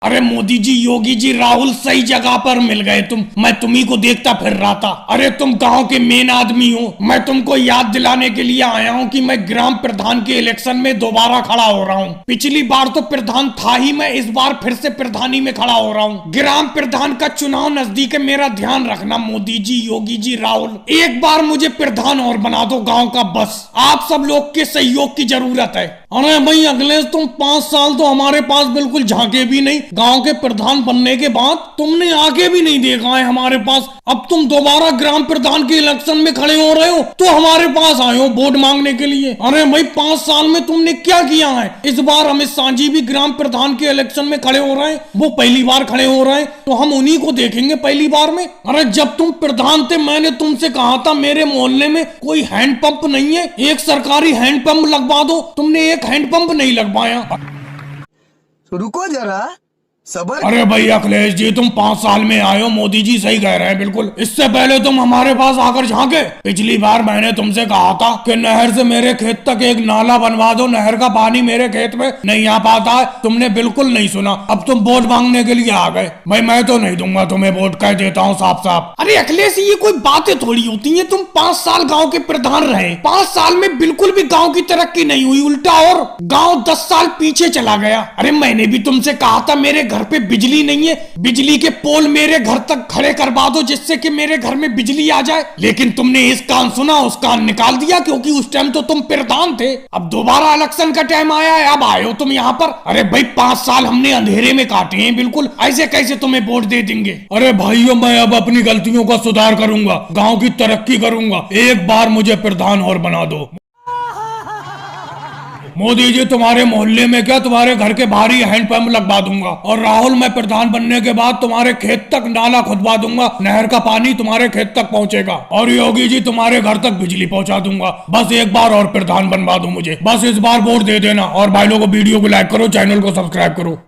अरे मोदी जी, योगी जी, राहुल सही जगह पर मिल गए तुम। मैं तुम्ही को देखता फिर रहा था। अरे तुम गांव के मेन आदमी हो। मैं तुमको याद दिलाने के लिए आया हूँ कि मैं ग्राम प्रधान के इलेक्शन में दोबारा खड़ा हो रहा हूँ। पिछली बार तो प्रधान था ही मैं, इस बार फिर से प्रधानी में खड़ा हो रहा हूँ। ग्राम प्रधान का चुनाव नजदीक है, मेरा ध्यान रखना मोदी जी, योगी जी, राहुल। एक बार मुझे प्रधान और बना दो गाँव का, बस आप सब लोग के सहयोग की जरूरत है। अरे भाई अखिलेश, तुम 5 साल तो हमारे पास बिल्कुल झांके भी नहीं। गांव के प्रधान बनने के बाद तुमने आगे भी नहीं देखा है हमारे पास। अब तुम दोबारा ग्राम प्रधान के इलेक्शन में खड़े हो रहे हो तो हमारे पास आए हो वोट मांगने के लिए। अरे भाई 5 साल में तुमने क्या किया है? इस बार अमित शाह जी भी ग्राम प्रधान के इलेक्शन में खड़े हो रहे हैं, वो पहली बार खड़े हो रहे हैं तो हम उन्हीं को देखेंगे पहली बार में। अरे जब तुम प्रधान थे मैंने तुमसे कहा था मेरे मोहल्ले में कोई हैंडपंप नहीं है, एक सरकारी हैंडपंप लगवा दो। तुमने एक हैंडपंप नहीं लगवाया। तो रुको जरा, सबर। अरे भाई अखिलेश जी, तुम 5 साल में आए हो, मोदी जी सही कह रहे हैं बिल्कुल। इससे पहले तुम हमारे पास आकर झांके। पिछली बार मैंने तुमसे कहा था कि नहर से मेरे खेत तक एक नाला बनवा दो, नहर का पानी मेरे खेत में नहीं आ पाता है। तुमने बिल्कुल नहीं सुना। अब तुम वोट मांगने के लिए आ गए। भाई मैं तो नहीं दूंगा तुम्हें वोट, कह देता हूँ साफ साफ। अरे अखिलेश, ये कोई बातें थोड़ी होती है। तुम 5 साल गाँव के प्रधान रहे, 5 साल में बिल्कुल भी गाँव की तरक्की नहीं हुई, उल्टा और गाँव 10 साल पीछे चला गया। अरे मैंने भी तुमसे कहा था मेरे घर पे बिजली नहीं है, बिजली के पोल मेरे घर तक खड़े करवा दो जिससे कि मेरे घर में बिजली आ जाए। लेकिन तुमने इस कान सुना उस कान निकाल दिया, क्योंकि उस टाइम तो तुम प्रधान थे। अब दोबारा इलेक्शन का टाइम आया है, अब आए हो तुम यहाँ पर। अरे भाई 5 साल हमने अंधेरे में काटे हैं बिल्कुल, ऐसे कैसे तुम्हें वोट दे देंगे? अरे भाइयों, मैं अब अपनी गलतियों का सुधार करूंगा, गाँव की तरक्की करूंगा। एक बार मुझे प्रधान और बना दो। मोदी जी, तुम्हारे मोहल्ले में क्या, तुम्हारे घर के बाहर ही हैंडपंप लगवा दूंगा। और राहुल, मैं प्रधान बनने के बाद तुम्हारे खेत तक नाला खुदवा दूंगा, नहर का पानी तुम्हारे खेत तक पहुंचेगा। और योगी जी, तुम्हारे घर तक बिजली पहुंचा दूंगा। बस एक बार और प्रधान बनवा दो मुझे, बस इस बार वोट दे देना। और भाई लोगों, वीडियो को लाइक करो, चैनल को सब्सक्राइब करो।